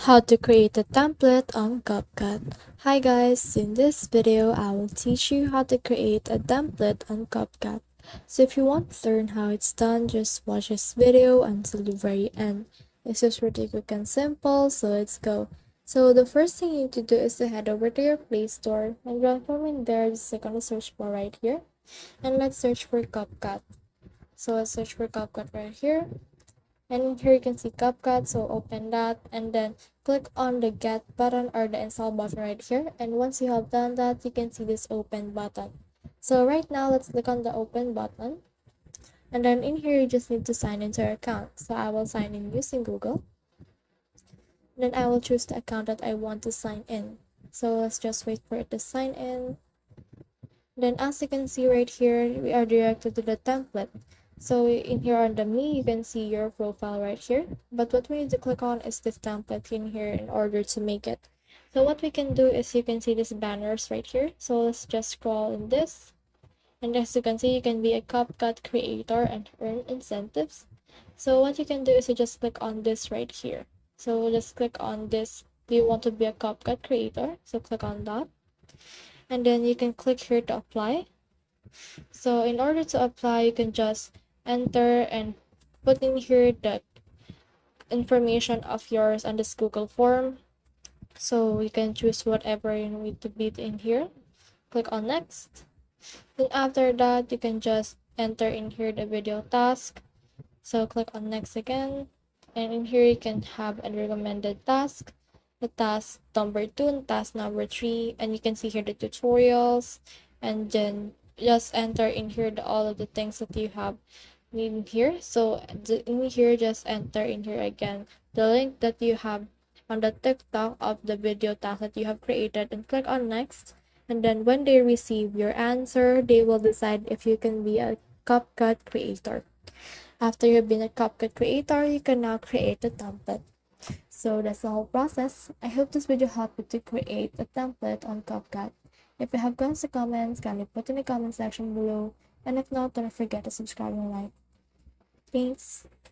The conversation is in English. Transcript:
How to create a template on Capcut. Hi guys, in this video I will teach you how to create a template on Capcut. So if you want to learn how it's done, just watch this video until the very end. It's just pretty quick and simple, so let's go. So the first thing you need to do is to head over to your Play Store, and right from in there, just click on the search bar right here, and let's search for Capcut. So let's search for Capcut right here, and here you can see Capcut, so open that and then click on the get button or the install button right here, and once you have done that you can see this open button. So right now let's click on the open button, and then in here you just need to sign into your account. So I will sign in using Google, then I will choose the account that I want to sign in. So let's just wait for it to sign in. Then as you can see right here, we are directed to the template. So in here on the me, you can see your profile right here. But what we need to click on is this template in here in order to make it. So what we can do is you can see these banners right here. So let's just scroll in this. And as you can see, you can be a CapCut creator and earn incentives. So what you can do is you just click on this right here. So just click on this. Do you want to be a CapCut creator? So click on that. And then you can click here to apply. So in order to apply, you can just enter and put in here the information of yours on this Google form. So you can choose whatever you need to be in here. Click on next. Then after that, you can just enter in here the video task. So click on next again. And in here you can have a recommended task, the task number 2 and task number 3, and you can see here the tutorials, and then just enter in here all of the things that you have in here. So in here just enter in here again the link that you have on the TikTok of the video task that you have created, and click on next. And then when they receive your answer, they will decide if you can be a CapCut creator. After you've been a CapCut creator, you can now create a template. So that's the whole process. I hope this video helped you to create a template on CapCut. If you have questions or comments, kindly put in the comment section below. And if not, don't forget to subscribe and like. Thanks.